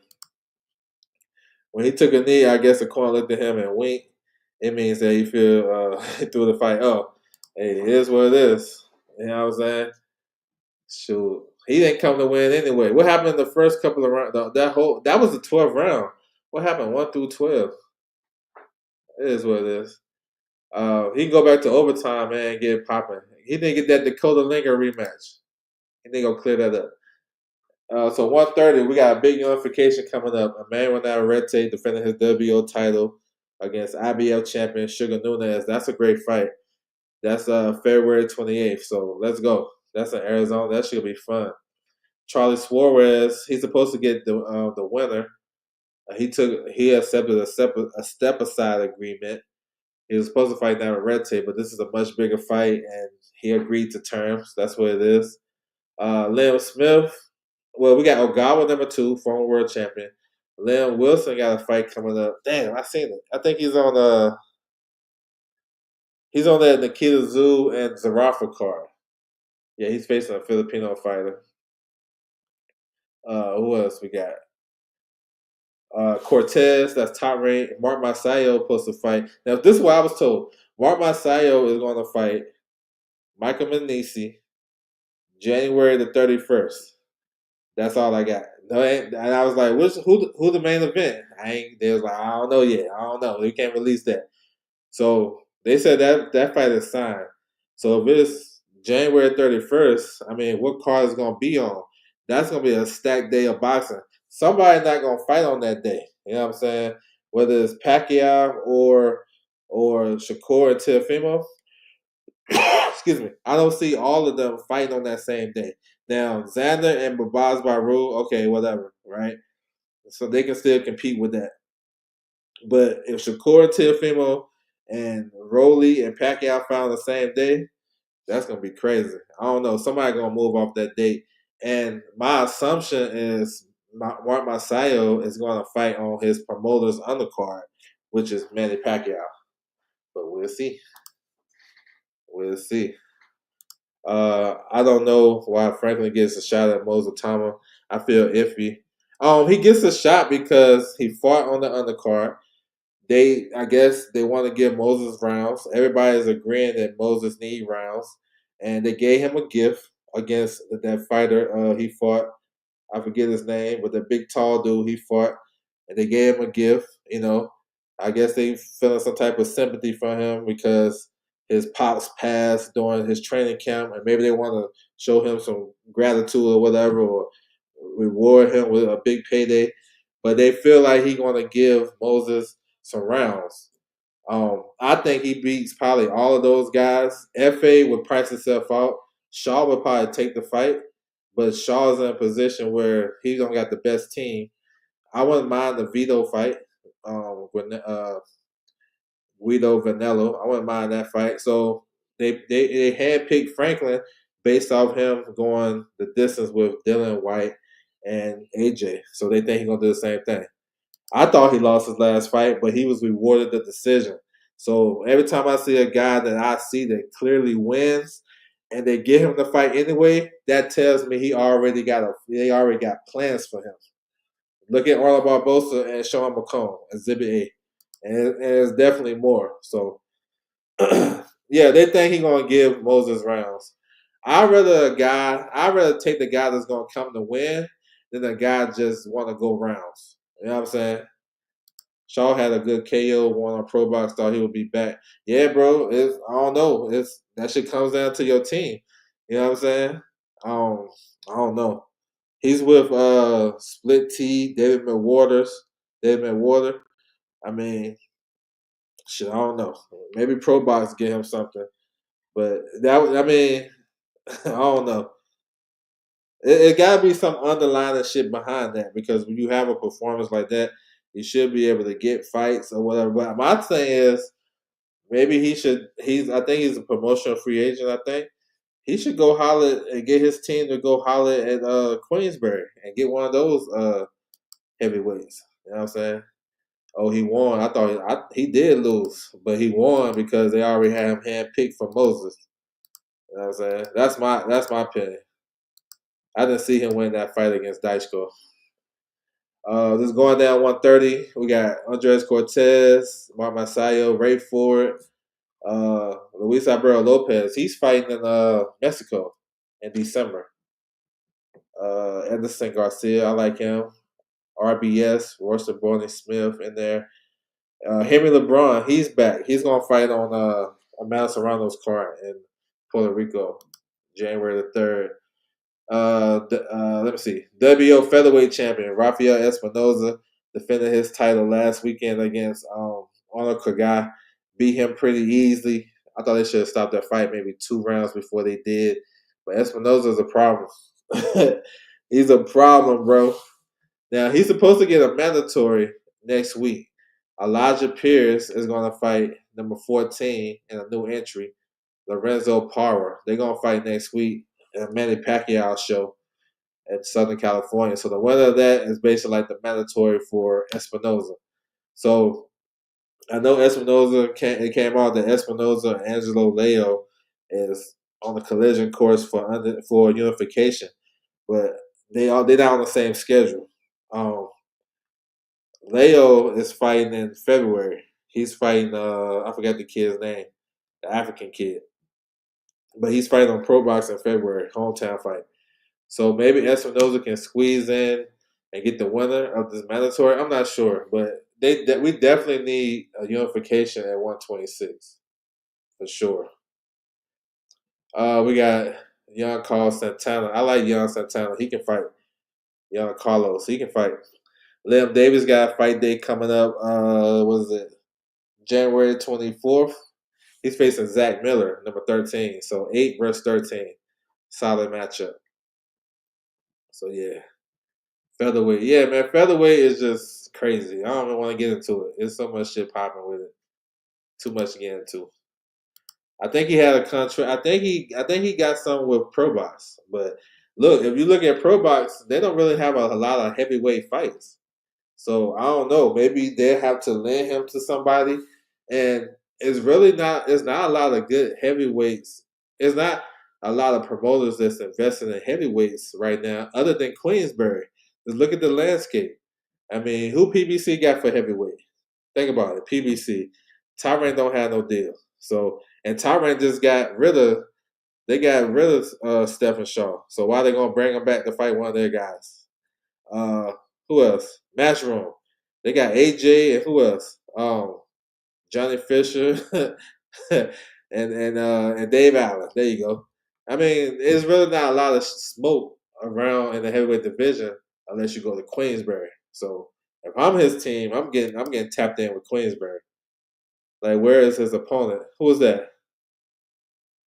When he took a knee, I guess the corner looked at him and winked. It means that he feel through the fight. Oh, hey, it is what it is. You know what I'm saying? Shoot, he didn't come to win anyway. What happened in the first couple of rounds? That was the 12th round. What happened 1 through 12? It is what it is. He can go back to overtime, man, and get it popping. He didn't get that Dakota Linger rematch. He didn't go clear that up. So 130, we got a big unification coming up. A man with Navarrete defending his WBO title against IBF champion Sugar Nunez. That's a great fight. That's February 28th. So let's go. That's in Arizona. That should be fun. Charlie Suarez, he's supposed to get the winner. He accepted a step aside agreement. He was supposed to fight Navarrete, but this is a much bigger fight, and he agreed to terms. That's what it is. Liam Smith. Well, we got Ogawa number 2, former world champion. Liam Wilson got a fight coming up. Damn, I seen it. I think he's on that Nikita Zoo and Zarafa card. Yeah, he's facing a Filipino fighter. Who else we got? Cortez, that's top ranked. Mark Masayo supposed to fight. Now, this is what I was told. Mark Masayo is going to fight Michael Manisi January the 31st. That's all I got. No, and I was like, who the main event? They was like, I don't know yet. I don't know. We can't release that. So they said that fight is signed. So if it's January 31st, I mean, what card is going to be on? That's going to be a stacked day of boxing. Somebody not going to fight on that day. You know what I'm saying? Whether it's Pacquiao or Shakur and Teofimo. Excuse me. I don't see all of them fighting on that same day. Now, Xander and Babaz Baru, okay, whatever, right? So they can still compete with that. But if Shakur, Teofimo, and Rolly and Pacquiao fight on the same day, that's gonna be crazy. I don't know. Somebody gonna move off that date. And my assumption is Mark Masayo is gonna fight on his promoter's undercard, which is Manny Pacquiao. But we'll see. We'll see. I don't know why Franklin gets a shot at Moses Tama. I feel iffy. He gets a shot because he fought on the undercard. I guess they want to give Moses rounds. Everybody is agreeing that Moses need rounds, and they gave him a gift against that fighter. He fought. I forget his name, but the big tall dude he fought, and they gave him a gift. I guess they feeling some type of sympathy for him because his pops passed during his training camp, and maybe they want to show him some gratitude or whatever, or reward him with a big payday. But they feel like he's going to give Moses some rounds. I think he beats probably all of those guys. FA would price himself out. Shaw would probably take the fight, but Shaw's in a position where he don't got the best team. I wouldn't mind the Vito fight. With Guido Vanello. I wouldn't mind that fight. So they handpicked Franklin based off him going the distance with Dylan White and AJ. So they think he's gonna do the same thing. I thought he lost his last fight, but he was rewarded the decision. So every time I see a guy that I see that clearly wins and they get him to fight anyway, that tells me they already got plans for him. Look at Arlo Barbosa and Sean McComb, Exhibit A. And it's definitely more. So, yeah, they think he's going to give Moses rounds. I'd rather take the guy that's going to come to win than the guy just want to go rounds. You know what I'm saying? Shaw had a good KO, won on Pro Box, thought he would be back. Yeah, bro. I don't know. It's that shit comes down to your team. You know what I'm saying? Um, I don't know. He's with Split T, David McWaters. David McWater. I mean, shit, I don't know. Maybe Pro Box get him something. But I mean, I don't know. It got to be some underlying shit behind that because when you have a performance like that, you should be able to get fights or whatever. But my thing is, maybe he should. I think he's a promotional free agent. I think he should go holler and get his team to go holler at Queensberry and get one of those heavyweights. You know what I'm saying? Oh, he won. I thought he did lose, but he won because they already had him handpicked for Moses. You know what I'm saying? That's my opinion. I didn't see him win that fight against Daichko. This is going down 130. We got Andres Cortez, Mark Masayo, Ray Ford, Luis Alberto Lopez. He's fighting in Mexico in December. Anderson Garcia, I like him. RBS, Royster Boney Smith in there. Henry LeBron, he's back. He's gonna fight on Madison Serrano's card in Puerto Rico, January the 3rd. Let me see. WBO featherweight champion Rafael Espinoza defended his title last weekend against Arnold Kagai. Beat him pretty easily. I thought they should have stopped that fight maybe 2 rounds before they did. But Espinoza's a problem. He's a problem, bro. Now he's supposed to get a mandatory next week. Elijah Pierce is going to fight number 14 in a new entry, Lorenzo Parra. They're going to fight next week in a Manny Pacquiao show in Southern California. So the winner of that is basically like the mandatory for Espinoza. So I know it came out that Espinoza and Angelo Leo is on the collision course for unification, but they're not on the same schedule. Leo is fighting in February. He's fighting I forgot the kid's name, the African kid. But he's fighting on Pro Box in February, hometown fight. So maybe Espinoza can squeeze in and get the winner of this mandatory. I'm not sure, but we definitely need a unification at 126 for sure. We got young Carlos Santana. I like young Santana. He can fight young Carlos. He can fight. Liam Davis got a fight day coming up. What is it? January 24th. He's facing Zach Miller, number 13. So 8 versus 13. Solid matchup. So yeah. Featherweight. Yeah, man. Featherweight is just crazy. I don't even want to get into it. There's so much shit popping with it. Too much to get into. I think he had a contract. I think he got something with Pro Box. But look, if you look at Pro Box, they don't really have a lot of heavyweight fights. So I don't know. Maybe they have to lend him to somebody, and it's really not. It's not a lot of good heavyweights. It's not a lot of promoters that's investing in heavyweights right now, other than Queensberry. Just look at the landscape. I mean, who PBC got for heavyweight? Think about it. PBC. Tyran don't have no deal. So and Tyran just got rid of. They got rid of Stephen Shaw. So why they gonna bring him back to fight one of their guys? Who else? Matchroom. They got AJ and who else? Johnny Fisher and Dave Allen. There you go. I mean, there's really not a lot of smoke around in the heavyweight division unless you go to Queensberry. So if I'm his team, I'm getting tapped in with Queensberry. Like, where is his opponent? Who is that?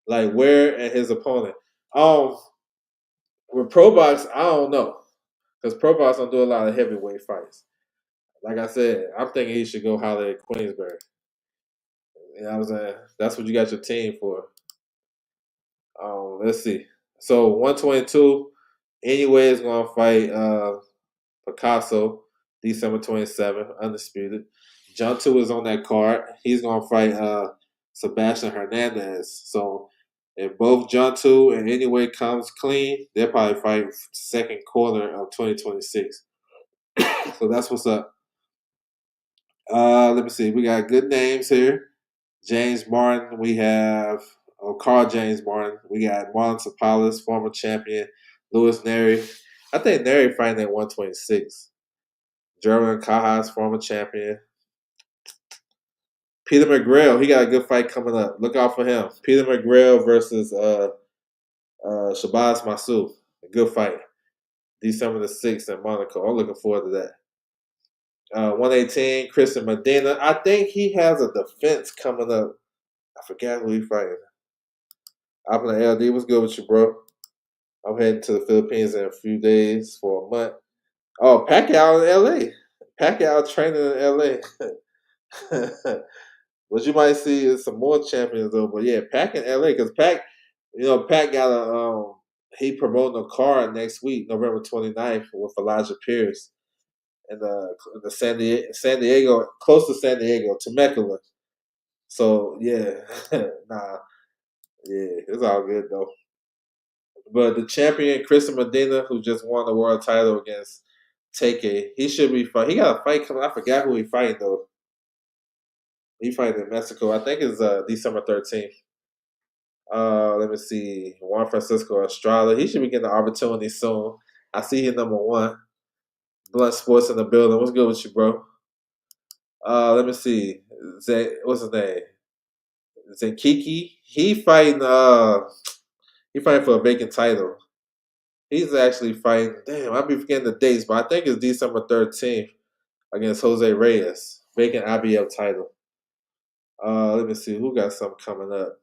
Like, where and his opponent? Um, with Pro Box, I don't know because Pro Box don't do a lot of heavyweight fights. Like I said, I'm thinking he should go holler at Queensberry. You know what I'm saying? That's what you got your team for. Let's see. So 122, anyway, is going to fight Picasso December 27th, undisputed. John 2 is on that card. He's going to fight Sebastian Hernandez. So if both John 2 and Anyway comes clean, they'll probably fight second quarter of 2026. So that's what's up. Let me see. We got good names here. James Martin. We have Carl James Martin. We got Marlon Sapalis, former champion. Louis Neri. I think Neri fighting at 126. German Cajas, former champion. Peter McGrail, he got a good fight coming up. Look out for him. Peter McGrail versus Shabazz Masu. A good fight. December the 6th in Monaco. I'm looking forward to that. 118, Christian Medina. I think he has a defense coming up. I forgot who he's fighting. Oppenheimer LD, what's good with you, bro? I'm heading to the Philippines in a few days for a month. Oh, Pacquiao in LA. Pacquiao training in LA. What you might see is some more champions though, but yeah, Pac in LA because Pac got he promoting a card next week, November 29th with Elijah Pierce in the San Diego, close to San Diego, Temecula. So yeah, nah, yeah, it's all good though. But the champion, Christian Medina, who just won the world title against Take, he should be fight. He got a fight coming. I forgot who he fighting though. He fighting in Mexico. I think it's December 13th. Let me see. Juan Francisco Estrada. He should be getting the opportunity soon. I see him number one. Blunt Sports in the building. What's good with you, bro? Let me see. What's his name? Zenkiki. He fighting for a vacant title. He's actually fighting. Damn, I be forgetting the dates, but I think it's December 13th against Jose Reyes, vacant IBF title. Let me see who got something coming up.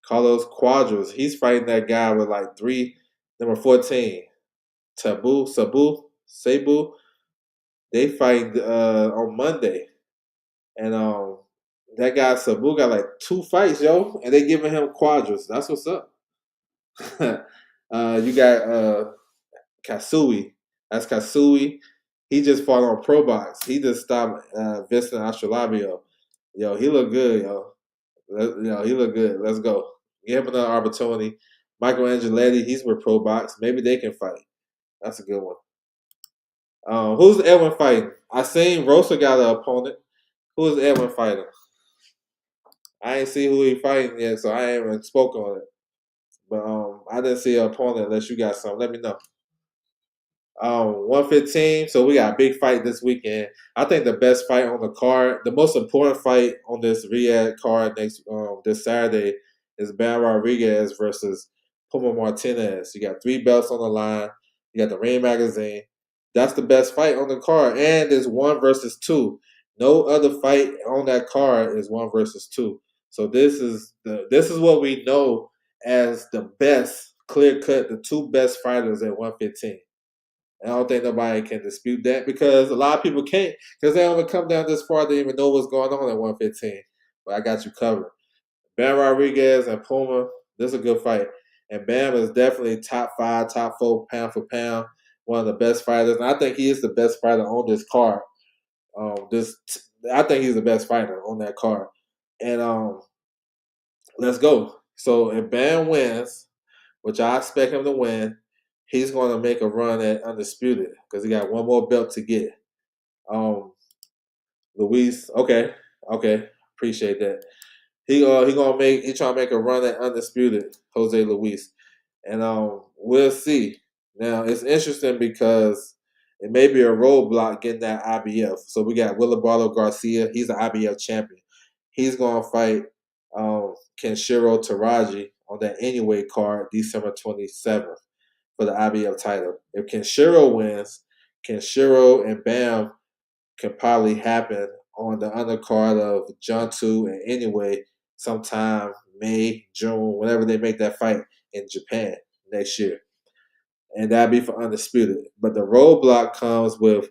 Carlos Quadras. He's fighting that guy with like number 14. Sabu. They fight on Monday, and that guy Sabu got like 2 fights, yo, and they giving him Quadras. That's what's up. You got Kasui. That's Kasui. He just fought on Pro Box. He just stopped Vincent Astrolabio. Yo, he look good, yo. He look good. Let's go. Give him another opportunity. Michael Angeletti, he's with Pro Box. Maybe they can fight. That's a good one. Who's Edwin fighting? I seen Rosa got an opponent. Who is Edwin fighting? I ain't see who he fighting yet, so I ain't even spoke on it. But I didn't see an opponent unless you got something. Let me know. 115. So we got a big fight this weekend. I think the best fight on the card, the most important fight on this Riyadh card this Saturday is Bam Rodriguez versus Puma Martinez. You got 3 belts on the line. You got the Ring magazine. That's the best fight on the card, and it's 1 versus 2. No other fight on that card is 1 versus 2. So this is what we know as the best clear cut, the 2 best fighters at 115. I don't think nobody can dispute that because a lot of people can't because they don't come down this far. They even know what's going on at 115. But I got you covered. Bam Rodriguez and Puma, this is a good fight. And Bam is definitely top 5, top 4 pound for pound, one of the best fighters. And I think he is the best fighter on this card. I think he's the best fighter on that card. And let's go. So if Bam wins, which I expect him to win, he's going to make a run at undisputed because he got 1 more belt to get. Luis, okay, appreciate that. He trying to make a run at undisputed, Jose Luis, and we'll see. Now it's interesting because it may be a roadblock getting that IBF. So we got Wilibardo Garcia. He's an IBF champion. He's going to fight Kenshiro Taraji on that anyway card December 27th for the IBF title. If Kenshiro wins, Kenshiro and Bam can probably happen on the undercard of Juntu and anyway sometime May, June, whenever they make that fight in Japan next year. And that'd be for undisputed. But the roadblock comes with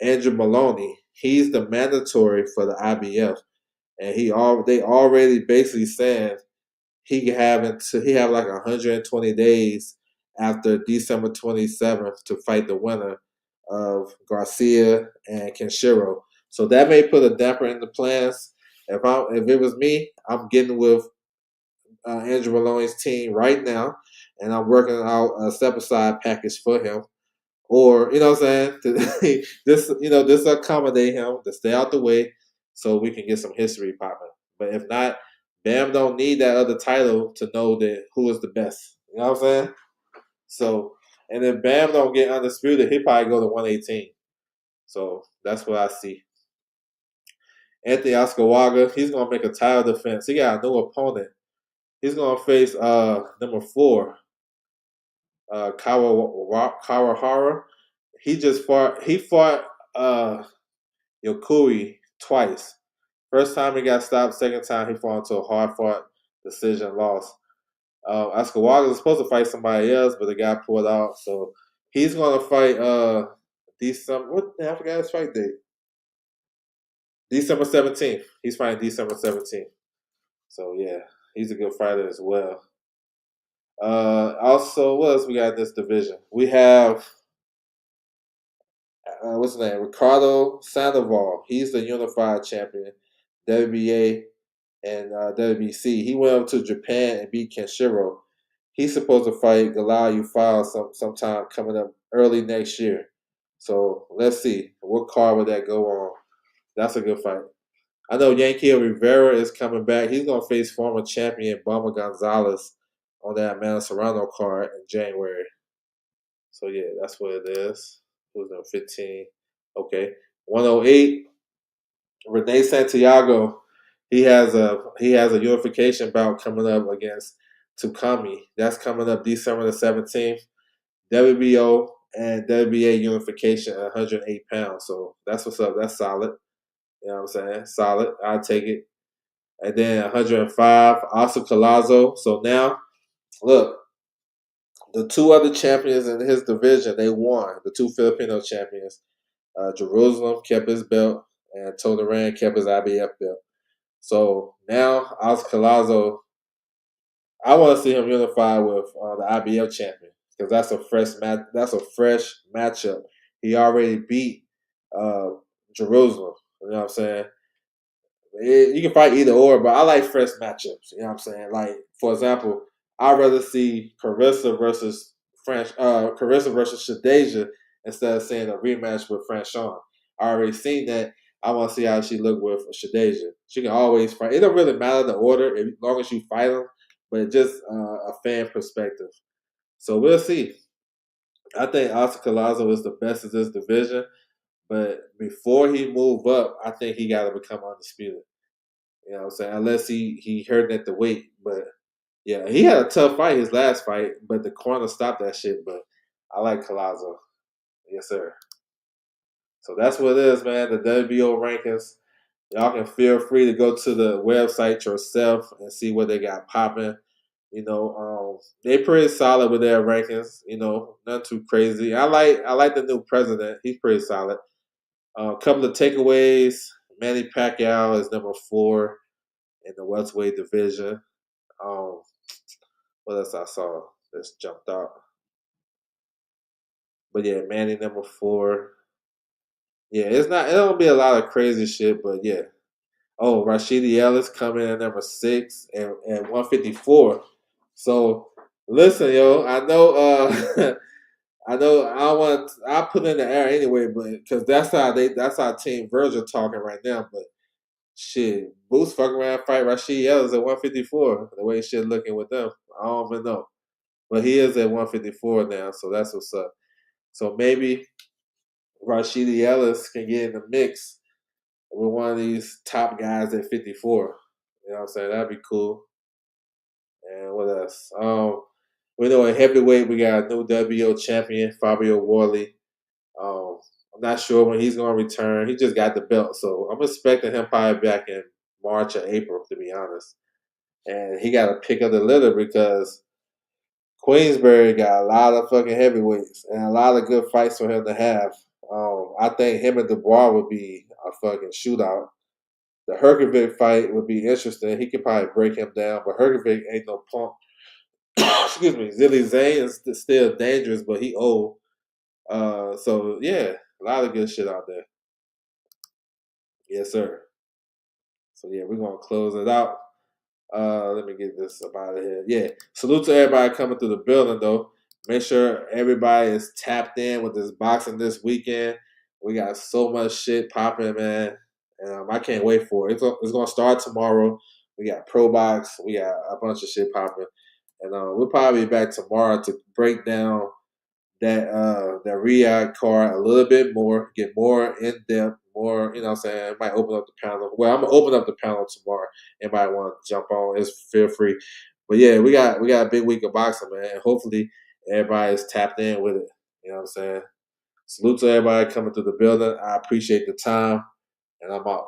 Andrew Maloney. He's the mandatory for the IBF. And they already basically saying he have like 120 days after December 27th to fight the winner of Garcia and Kenshiro. So that may put a damper in the plans. If it was me, I'm getting with Andrew Maloney's team right now, and I'm working out a step aside package for him. Or you know what I'm saying, this accommodate him to stay out the way so we can get some history popping. But if not, Bam don't need that other title to know that who is the best. You know what I'm saying? So, and if Bam don't get undisputed, he probably go to 118. So that's what I see. Anthony Oscawaga, he's gonna make a title defense. He got a new opponent. He's gonna face number 4, Kawahara. He fought Yokui twice. First time he got stopped. Second time he fought into a hard fought decision loss. Oscawaga was supposed to fight somebody else, but the guy pulled out. So he's gonna fight December. I forgot his fight date. December 17th. He's fighting December 17th. So yeah, he's a good fighter as well. Also, what else we got in this division? We have what's his name? Ricardo Sandoval. He's the unified champion, WBA and WBC. He went up to Japan and beat Kenshiro. He's supposed to fight Galal Ufal sometime coming up early next year. So let's see what card would that go on. That's a good fight. I know Yankee Rivera is coming back. He's gonna face former champion Bama Gonzalez on that Amanda Serrano card in January. So yeah, that's what it is. Who's number 15? Okay, 108. Renee Santiago. He has a unification bout coming up against Tukami. That's coming up December the 17th. WBO and WBA unification at 108 pounds. So that's what's up. That's solid. You know what I'm saying? Solid. I'll take it. And then 105, Oscar Collazo. So now, look, the two other champions in his division, they won. The two Filipino champions. Jerusalem kept his belt, and Tony Rand kept his IBF belt. So now Oscar Collazo, I want to see him unified with the IBF champion because that's a fresh match. That's a fresh matchup. He already beat uh, Jerusalem. You know what I'm saying? You can fight either or, but I like fresh matchups. You know what I'm saying? Like, for example, I'd rather see Carissa versus Shadeja instead of seeing a rematch with Franchon. I already seen that. I want to see how she look with Shadeja. She can always fight. It don't really matter the order as long as you fight them, but it's just a fan perspective. So we'll see. I think Oscar Collazo is the best of this division, but before he move up, I think he got to become undisputed. You know what I'm saying? Unless he hurt at the weight. But yeah, he had a tough fight his last fight, but the corner stopped that shit. But I like Collazo. Yes, sir. So that's what it is, man. The WBO rankings. Y'all can feel free to go to the website yourself and see what they got popping. They pretty solid with their rankings. Nothing too crazy. I like the new president. He's pretty solid. A couple of takeaways. Manny Pacquiao is number 4 in the welterweight division. Um, what else I saw that's jumped out? But yeah, Manny number 4. Yeah, it's not. It don't be a lot of crazy shit, but yeah. Oh, Rashidi Ellis coming in at number 6 and 154. So listen, yo, I know. I know. I put in the air anyway, but because that's how Team Virgil talking right now. But shit, Boots fucking around fight Rashidi Ellis at 154. The way shit looking with them, I don't even know. But he is at 154 now, so that's what's up. So maybe Rashidi Ellis can get in the mix with one of these top guys at 54. You know what I'm saying? That'd be cool. And what else? We know at heavyweight we got a new WBO champion, Fabio Worley. I'm not sure when he's going to return. He just got the belt, so I'm expecting him probably back in March or April, to be honest. And he got to pick up the litter because Queensberry got a lot of fucking heavyweights and a lot of good fights for him to have. I think him and Dubois would be a fucking shootout. The Herkovic fight would be interesting. He could probably break him down, but Herkovic ain't no punk. Excuse me. Zilly Zane is still dangerous, but he old. So yeah, a lot of good shit out there. Yes, sir. So yeah, we're gonna close it out. Let me get this up out of here. Yeah. Salute to everybody coming through the building though. Make sure everybody is tapped in with this boxing this weekend. We got so much shit popping, man. And I can't wait for it. It's gonna start tomorrow. We got Pro Box. We got a bunch of shit popping. And we'll probably be back tomorrow to break down that Riyadh card a little bit more, get more in depth, more, you know what I'm saying, might open up the panel. Well, I'm gonna open up the panel tomorrow. Anybody want to jump on, it's feel free. But yeah, we got a big week of boxing, man. And hopefully everybody's tapped in with it. You know what I'm saying? Salute to everybody coming through the building. I appreciate the time, and I'm out.